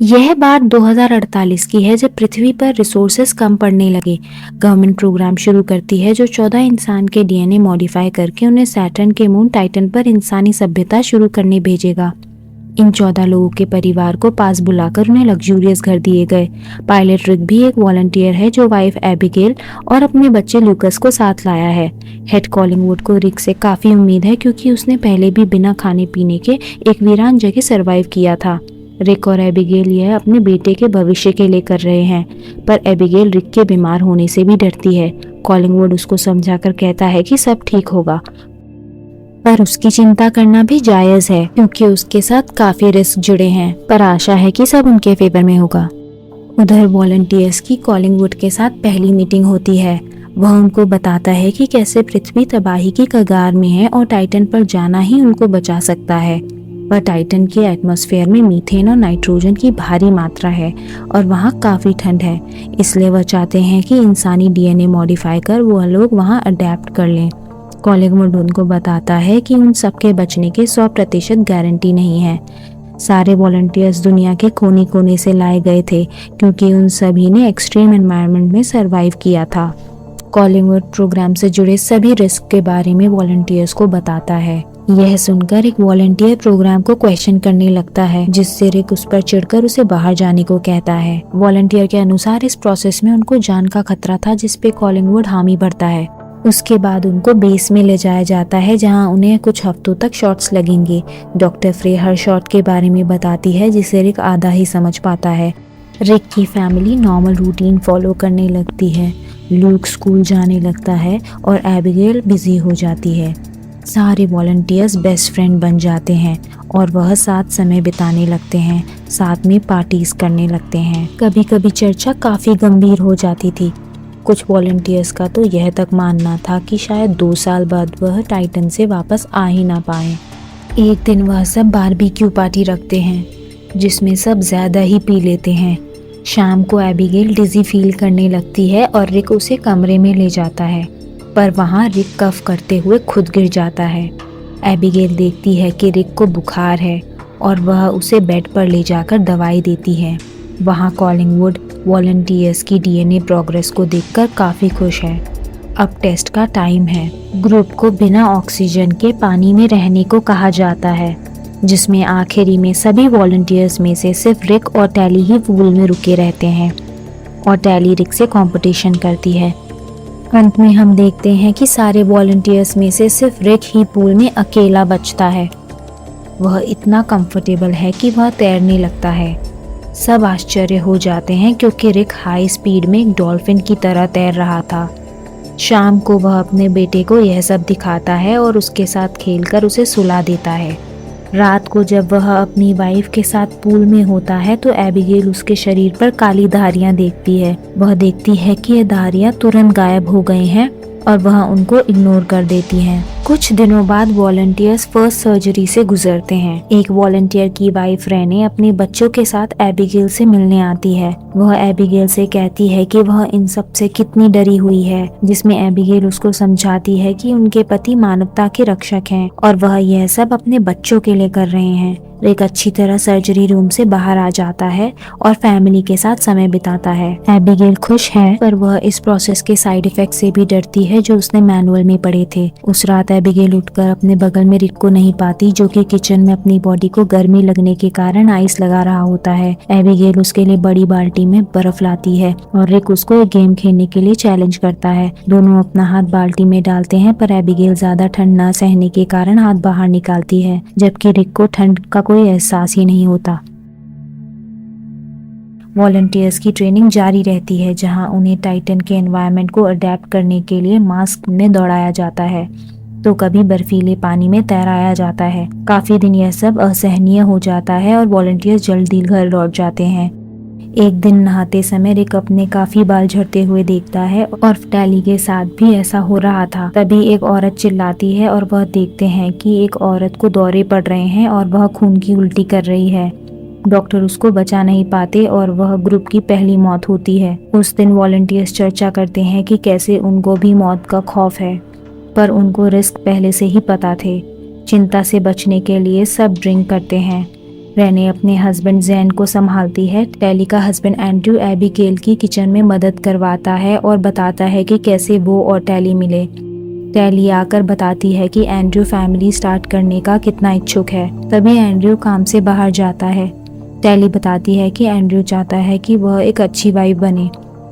यह बात 2048 की है जब पृथ्वी पर रिसोर्सेज कम पड़ने लगे। गवर्नमेंट प्रोग्राम शुरू करती है जो 14 इंसान के डीएनए मॉडिफाई करके उन्हें सैटर्न के मून टाइटन पर इंसानी सभ्यता शुरू करने भेजेगा। इन 14 लोगों के परिवार को पास बुलाकर उन्हें लग्जूरियस घर दिए गए। पायलट रिक भी एक वॉलंटियर है जो वाइफ एबिगेल और अपने बच्चे लूकस को साथ लाया है। हेड कॉलिंगवुड को रिक से काफी उम्मीद है क्योंकि उसने पहले भी बिना खाने पीने के एक वीरान जगह सरवाइव किया था। रिक और एबिगेल यह अपने बेटे के भविष्य के लिए कर रहे हैं, पर एबिगेल रिक के बीमार होने से भी डरती है। कॉलिंगवुड उसको समझाकर कहता है कि सब ठीक होगा, पर उसकी चिंता करना भी जायज है क्योंकि उसके साथ काफी रिस्क जुड़े हैं, पर आशा है कि सब उनके फेवर में होगा। उधर वॉलंटियर्स की कॉलिंगवुड के साथ पहली मीटिंग होती है। वह उनको बताता है कि कैसे पृथ्वी तबाही की कगार में है और टाइटन पर जाना ही उनको बचा सकता है। पर टाइटन के एटमॉस्फेयर में मीथेन और नाइट्रोजन की भारी मात्रा है और वहाँ काफ़ी ठंड है, इसलिए वह चाहते हैं कि इंसानी डीएनए मॉडिफाई कर वह लोग वहाँ अडेप्ट कर लें। कॉलिंगवुड उनको बताता है कि उन सबके बचने की 100% गारंटी नहीं है। सारे वॉलंटियर्स दुनिया के कोने कोने से लाए गए थे क्योंकि उन सभी ने एक्सट्रीम एनवायरनमेंट में सरवाइव किया था। कॉलिंगवुड प्रोग्राम से जुड़े सभी रिस्क के बारे में वॉलंटियर्स को बताता है। यह सुनकर एक वॉलंटियर प्रोग्राम को क्वेश्चन करने लगता है, जिससे रिक उस पर चिढ़कर उसे बाहर जाने को कहता है। वॉलंटियर के अनुसार इस प्रोसेस में उनको जान का खतरा था, जिस पे कॉलिंगवुड हामी भरता है। उसके बाद उनको बेस में ले जाया जाता है जहां उन्हें कुछ हफ्तों तक शॉट्स लगेंगे। डॉक्टर फ्रे हर शॉट के बारे में बताती है जिसे रिक आधा ही समझ पाता है। रिक की फैमिली नॉर्मल रूटीन फॉलो करने लगती है। लूक स्कूल जाने लगता है और एबिगेल बिजी हो जाती है। सारे वॉलंटियर्स बेस्ट फ्रेंड बन जाते हैं और वह साथ समय बिताने लगते हैं, साथ में पार्टीज करने लगते हैं। कभी कभी चर्चा काफ़ी गंभीर हो जाती थी। कुछ वॉलंटियर्स का तो यह तक मानना था कि शायद 2 साल बाद वह टाइटन से वापस आ ही ना पाए। एक दिन वह सब बारबेक्यू पार्टी रखते हैं जिसमें सब ज़्यादा ही पी लेते हैं। शाम को एबिगेल डिजी फील करने लगती है और रिक उसे कमरे में ले जाता है, पर वहाँ रिक कफ करते हुए खुद गिर जाता है। एबिगेल देखती है कि रिक को बुखार है और वह उसे बेड पर ले जाकर दवाई देती है। वहाँ कॉलिंगवुड वॉलंटियर्स की डीएनए प्रोग्रेस को देखकर काफ़ी खुश है। अब टेस्ट का टाइम है। ग्रुप को बिना ऑक्सीजन के पानी में रहने को कहा जाता है, जिसमें आखिरी में सभी वॉलंटियर्स में से सिर्फ रिक और टैली ही पूल में रुके रहते हैं और टैली रिक से कंपटीशन करती है। अंत में हम देखते हैं कि सारे वॉलंटियर्स में से सिर्फ रिक ही पूल में अकेला बचता है। वह इतना कंफर्टेबल है कि वह तैरने लगता है। सब आश्चर्य हो जाते हैं क्योंकि रिक हाई स्पीड में एक डॉल्फिन की तरह तैर रहा था। शाम को वह अपने बेटे को यह सब दिखाता है और उसके साथ खेलकर उसे सुला देता है। रात को जब वह अपनी वाइफ के साथ पूल में होता है तो एबिगेल उसके शरीर पर काली धारियां देखती है। वह देखती है कि ये धारियां तुरंत गायब हो गई हैं और वह उनको इग्नोर कर देती हैं। कुछ दिनों बाद वॉलंटियर्स फर्स्ट सर्जरी से गुजरते हैं। एक वॉलंटियर की वाइफ रेने अपने बच्चों के साथ एबिगेल से मिलने आती है। वह एबिगेल से कहती है कि वह इन सब से कितनी डरी हुई है, जिसमें एबिगेल उसको समझाती है कि उनके पति मानवता के रक्षक हैं और वह यह सब अपने बच्चों के लिए कर रहे हैं। रिक अच्छी तरह सर्जरी रूम से बाहर आ जाता है और फैमिली के साथ समय बिताता है। एबिगेल खुश है, पर वह इस प्रोसेस के साइड इफेक्ट से भी डरती है जो उसने मैनुअल में पढ़े थे। उस रात एबिगेल उठकर अपने बगल में रिक को नहीं पाती, जो कि किचन में अपनी बॉडी को गर्मी लगने के कारण आइस लगा रहा होता है। एबिगेल उसके लिए बड़ी बाल्टी में बर्फ लाती है और रिक उसको एक गेम खेलने के लिए चैलेंज करता है। दोनों अपना हाथ बाल्टी में डालते हैं, पर एबिगेल ज्यादा ठंड न सहने के कारण हाथ बाहर निकालती है, जबकि रिक को ठंड का कोई एहसास ही नहीं होता। वॉलंटियर्स की ट्रेनिंग जारी रहती है, जहां उन्हें टाइटन के एनवायरनमेंट को अडेप्ट करने के लिए मास्क में दौड़ाया जाता है, तो कभी बर्फीले पानी में तैराया जाता है। काफी दिन यह सब असहनीय हो जाता है और वॉलंटियर्स जल्दी घर लौट जाते हैं। एक दिन नहाते समय रिक अपने काफी बाल झड़ते हुए देखता है और टैली के साथ भी ऐसा हो रहा था। तभी एक औरत चिल्लाती है और वह देखते हैं कि एक औरत को दौरे पड़ रहे हैं और वह खून की उल्टी कर रही है। डॉक्टर उसको बचा नहीं पाते और वह ग्रुप की पहली मौत होती है। उस दिन वॉलंटियर्स चर्चा करते हैं कि कैसे उनको भी मौत का खौफ है, पर उनको रिस्क पहले से ही पता थे। चिंता से बचने के लिए सब ड्रिंक करते हैं। रेने अपने हस्बैंड जैन को संभालती है। टेली का हस्बैंड एंड्रयू एबिगेल की किचन में मदद करवाता है और बताता है कि कैसे वो और टेली मिले। टेली आकर बताती है कि एंड्रयू फैमिली स्टार्ट करने का कितना इच्छुक है। तभी एंड्रयू काम से बाहर जाता है। टेली बताती है कि एंड्रयू चाहता है कि वह एक अच्छी वाइफ बने,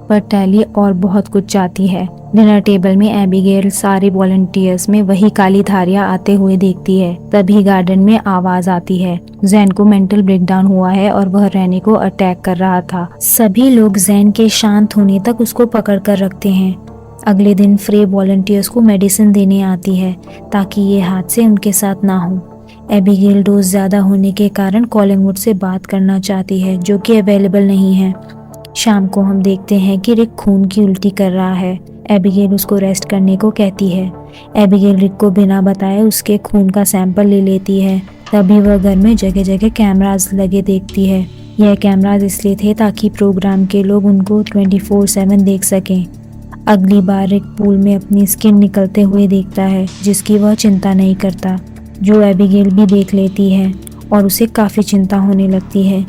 पर टेली और बहुत कुछ चाहती है। डिनर टेबल में एबिगेल सारे वॉलंटियर्स में वही काली धारियां आते हुए देखती है। तभी गार्डन में आवाज आती है। जैन को मेंटल ब्रेकडाउन हुआ है और वह रेने को अटैक कर रहा था। सभी लोग जैन के शांत होने तक उसको पकड़ कर रखते हैं। अगले दिन फ्रे वॉलंटियर्स को मेडिसिन देने आती है ताकि ये हादसे उनके साथ ना हो। एबिगेल डोज ज़्यादा होने के कारण कॉलिंगवुड से बात करना चाहती है, जो कि अवेलेबल नहीं है। शाम को हम देखते हैं कि रिक खून की उल्टी कर रहा है। एबिगेल उसको रेस्ट करने को कहती है। एबिगेल रिक को बिना बताए उसके खून का सैंपल ले लेती है। तभी वह घर में जगह जगह कैमरास लगे देखती है। यह कैमरास इसलिए थे ताकि प्रोग्राम के लोग उनको 24/7 देख सकें। अगली बार रिक पूल में अपनी स्किन निकलते हुए देखता है, जिसकी वह चिंता नहीं करता, जो एबिगेल भी देख लेती है और उसे काफ़ी चिंता होने लगती है।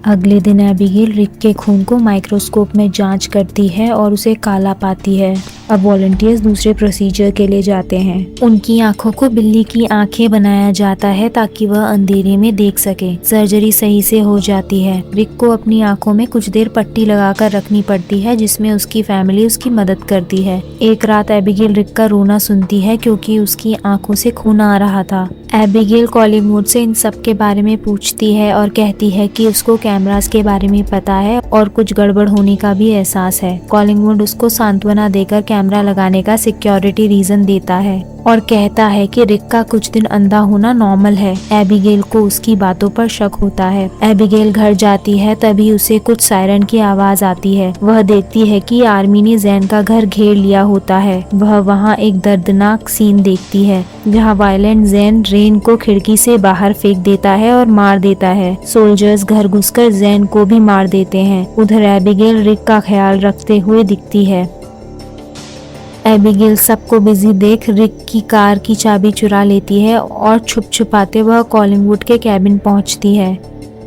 अगले दिन एबिगेल रिक के खून को माइक्रोस्कोप में जांच करती है और उसे काला पाती है। अब वॉलंटियर्स दूसरे प्रोसीजर के लिए जाते हैं। उनकी आंखों को बिल्ली की आंखें बनाया जाता है ताकि वह अंधेरे में देख सके। सर्जरी सही से हो जाती है। रिक को अपनी आंखों में कुछ देर पट्टी लगाकर रखनी पड़ती है, जिसमें उसकी फैमिली उसकी मदद करती है। एक रात एबिगेल रिक का रोना सुनती है क्योंकि उसकी आंखों से खून आ रहा था। एबिगेल कॉलिंगवुड से इन सब के बारे में पूछती है और कहती है कि उसको कैमरास के बारे में पता है और कुछ गड़बड़ होने का भी एहसास है। कॉलिंगवुड उसको सांत्वना देकर कैमरा लगाने का सिक्योरिटी रीजन देता है और कहता है कि रिक का कुछ दिन अंधा होना नॉर्मल है। एबिगेल को उसकी बातों पर शक होता है। एबिगेल घर जाती है, तभी उसे कुछ सायरन की आवाज आती है। वह देखती है कि आर्मी ने जैन का घर घेर लिया होता है। वह वहाँ एक दर्दनाक सीन देखती है जहाँ वायलेंट जैन रेन को खिड़की से बाहर फेंक देता है और मार देता है। सोल्जर्स घर घुसकर जैन को भी मार देते हैं। उधर एबिगेल रिक का ख्याल रखते हुए दिखती है। एबिगेल सबको बिजी देख रिक की कार की चाबी चुरा लेती है और छुप छुपाते वह कॉलिंगवुड के कैबिन पहुंचती है।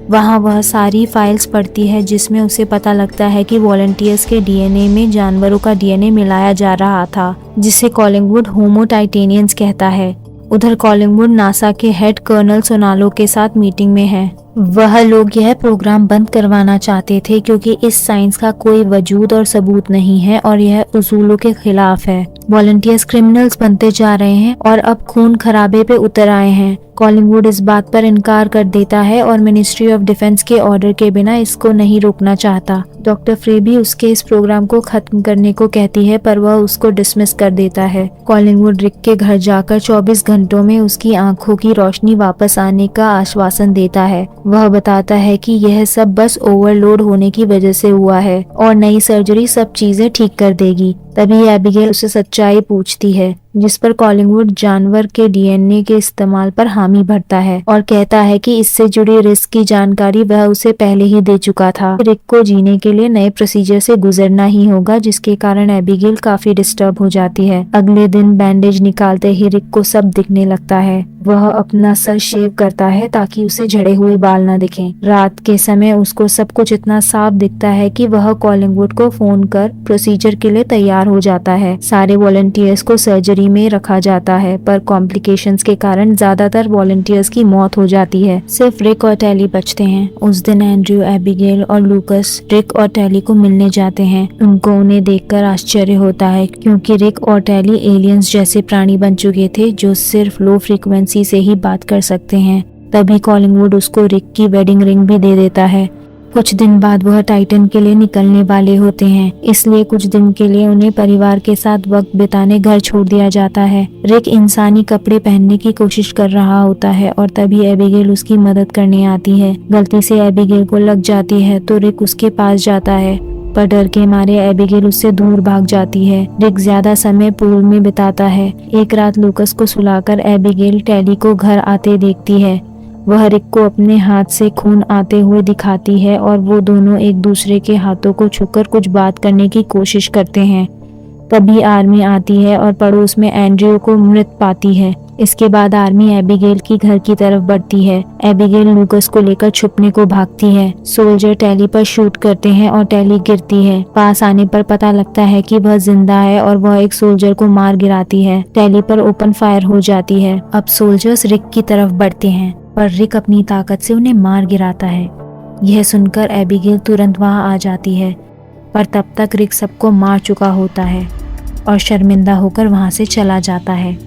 वहां वह सारी फाइल्स पढ़ती है, जिसमें उसे पता लगता है कि वॉलंटियर्स के डीएनए में जानवरों का डीएनए मिलाया जा रहा था, जिसे कॉलिंगवुड होमो टाइटेनियंस कहता है। उधर कॉलिंगवुड नासा के हेड कर्नल सोनालो के साथ मीटिंग में है। वह लोग यह प्रोग्राम बंद करवाना चाहते थे क्योंकि इस साइंस का कोई वजूद और सबूत नहीं है और यह उसूलों के खिलाफ है। वॉलंटियर्स क्रिमिनल्स बनते जा रहे हैं और अब खून खराबे पे उतर आए हैं। कॉलिंगवुड इस बात पर इनकार कर देता है और मिनिस्ट्री ऑफ डिफेंस के ऑर्डर के बिना इसको नहीं रोकना चाहता। डॉक्टर फ्रे भी उसके इस प्रोग्राम को खत्म करने को कहती है, पर वह उसको डिसमिस कर देता है। कॉलिंगवुड रिक के घर जाकर 24 घंटों में उसकी आंखों की रोशनी वापस आने का आश्वासन देता है। वह बताता है कि यह सब बस ओवरलोड होने की वजह से हुआ है और नई सर्जरी सब चीजें ठीक कर देगी। तभी एबिगेल उसे सच्चाई पूछती है, जिस पर कॉलिंगवुड जानवर के डीएनए के इस्तेमाल पर हामी भरता है और कहता है कि इससे जुड़ी रिस्क की जानकारी वह उसे पहले ही दे चुका था। रिक को जीने के लिए नए प्रोसीजर से गुजरना ही होगा, जिसके कारण एबिगेल काफी डिस्टर्ब हो जाती है। अगले दिन बैंडेज निकालते ही रिक को सब दिखने लगता है। वह अपना सर शेव करता है ताकि उसे झड़े हुए बाल न दिखें। रात के समय उसको सब कुछ इतना साफ दिखता है कि वह कॉलिंगवुड को फोन कर प्रोसीजर के लिए तैयार हो जाता है। सारे वॉलंटियर्स को सर्जरी में रखा जाता है, पर कॉम्प्लिकेशंस के कारण ज्यादातर वॉलंटियर्स की मौत हो जाती है। सिर्फ रिक और टेली बचते हैं। उस दिन एंड्रयू, एबिगेल और लूकस रिक और टेली को मिलने जाते हैं। उनको उन्हें देखकर आश्चर्य होता है क्योंकि रिक और टेली एलियंस जैसे प्राणी बन चुके थे जो सिर्फ लो फ्रीक्वेंसी से ही बात कर सकते हैं। तभी कॉलिंगवुड उसको रिक की वेडिंग रिंग भी दे देता है। कुछ दिन बाद वह टाइटन के लिए निकलने वाले होते हैं, इसलिए कुछ दिन के लिए उन्हें परिवार के साथ वक्त बिताने घर छोड़ दिया जाता है। रिक इंसानी कपड़े पहनने की कोशिश कर रहा होता है और तभी एबिगेल उसकी मदद करने आती है। गलती से एबिगेल को लग जाती है तो रिक उसके पास जाता है, पर डर के मारे एबिगेल उससे दूर भाग जाती है। रिक ज्यादा समय पूल में बिताता है। एक रात लूकस को सुलाकर एबिगेल टेली को घर आते देखती है। वह रिक को अपने हाथ से खून आते हुए दिखाती है और वो दोनों एक दूसरे के हाथों को छूकर कुछ बात करने की कोशिश करते हैं। तभी आर्मी आती है और पड़ोस में एंड्रयू को मृत पाती है। इसके बाद आर्मी एबिगेल की घर की तरफ बढ़ती है। एबिगेल लूकस को लेकर छुपने को भागती है। सोल्जर टेली पर शूट करते हैं और टेली गिरती है। पास आने पर पता लगता है कि वह जिंदा है और वह एक सोल्जर को मार गिराती है। टेली पर ओपन फायर हो जाती है। अब सोल्जर्स रिक की तरफ बढ़ते हैं, पर रिक अपनी ताकत से उन्हें मार गिराता है। यह सुनकर एबिगेल तुरंत वहां आ जाती है, पर तब तक रिक सबको मार चुका होता है और शर्मिंदा होकर वहां से चला जाता है।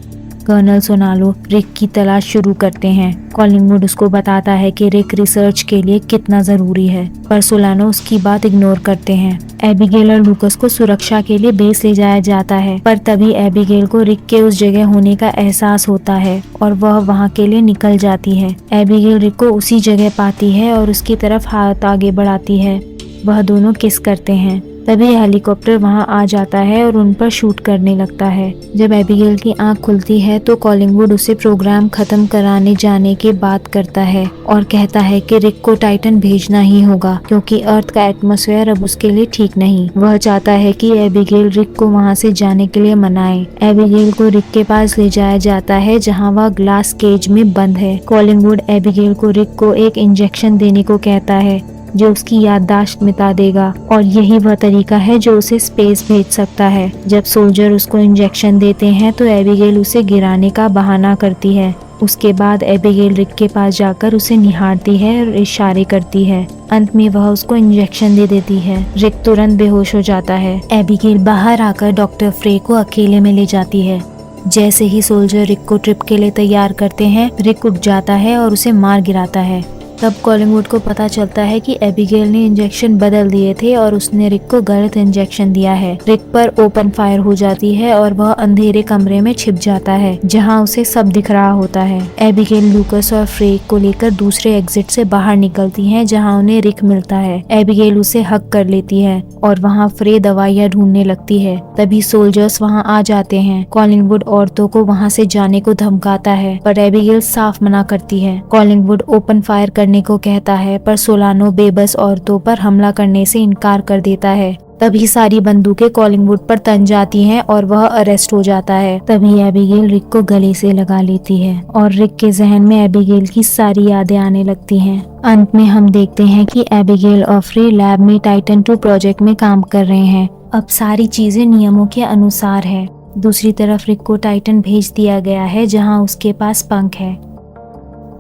कर्नल सोनालो रिक की तलाश शुरू करते हैं। कॉलिंगवुड उसको बताता है कि रिक रिसर्च के लिए कितना जरूरी है, पर सोलानो उसकी बात इग्नोर करते हैं। एबिगेल और लूकस को सुरक्षा के लिए बेस ले जाया जाता है, पर तभी एबिगेल को रिक के उस जगह होने का एहसास होता है और वह वहां के लिए निकल जाती है। एबिगेल रिक को उसी जगह पाती है और उसकी तरफ हाथ आगे बढ़ाती है। वह दोनों किस करते हैं। तभी हेलीकॉप्टर वहां आ जाता है और उन पर शूट करने लगता है। जब एबिगेल की आंख खुलती है तो कॉलिंगवुड उसे प्रोग्राम खत्म कराने जाने की बात करता है और कहता है कि रिक को टाइटन भेजना ही होगा, क्योंकि अर्थ का एटमॉस्फेयर अब उसके लिए ठीक नहीं। वह चाहता है कि एबिगेल रिक को वहां से जाने के लिए मनाए। एबिगेल को रिक के पास ले जाया जाता है, जहाँ वह ग्लास केज में बंद है। कॉलिंगवुड एबिगेल को रिक को एक इंजेक्शन देने को कहता है जो उसकी याददाश्त मिटा देगा, और यही वह तरीका है जो उसे स्पेस भेज सकता है। जब सोल्जर उसको इंजेक्शन देते हैं तो एबिगेल उसे गिराने का बहाना करती है। उसके बाद एबिगेल रिक के पास जाकर उसे निहारती है और इशारे करती है। अंत में वह उसको इंजेक्शन दे देती है। रिक तुरंत बेहोश हो जाता है। एबिगेल बाहर आकर डॉक्टर फ्रे को अकेले में ले जाती है। जैसे ही सोल्जर रिक को ट्रिप के लिए तैयार करते हैं, रिक उठ जाता है और उसे मार गिराता है। तब कॉलिंगवुड को पता चलता है कि एबिगेल ने इंजेक्शन बदल दिए थे और उसने रिक को गलत इंजेक्शन दिया है। रिक पर ओपन फायर हो जाती है और वह अंधेरे कमरे में छिप जाता है, जहां उसे सब दिख रहा होता है। एबिगेल लूकस और फ्रे को लेकर दूसरे एग्जिट से बाहर निकलती हैं, जहां उन्हें रिक मिलता है। एबिगेल उसे हक कर लेती है और वहां फ्रे दवाइयां ढूंढने लगती है। तभी सोल्जर्स वहां आ जाते हैं। कॉलिंगवुड औरतों को वहां से जाने को धमकाता है, पर एबिगेल साफ मना करती है। कॉलिंगवुड ओपन फायर करने को कहता है, पर सोलानो बेबस औरतों पर हमला करने से इनकार कर देता है। तभी सारी बंदूकें कॉलिंगवुड पर तन जाती हैं और वह अरेस्ट हो जाता है। तभी एबिगेल रिक को गले से लगा लेती है और रिक के जहन में एबिगेल की सारी यादें आने लगती हैं। अंत में हम देखते हैं कि एबिगेल और फ्रे लैब में टाइटन 2 प्रोजेक्ट में काम कर रहे हैं। अब सारी चीजें नियमों के अनुसार है। दूसरी तरफ रिक को टाइटन भेज दिया गया है, जहाँ उसके पास पंख है।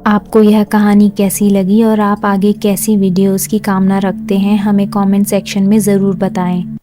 आपको यह कहानी कैसी लगी और आप आगे कैसी वीडियोस की कामना रखते हैं, हमें कमेंट सेक्शन में ज़रूर बताएं।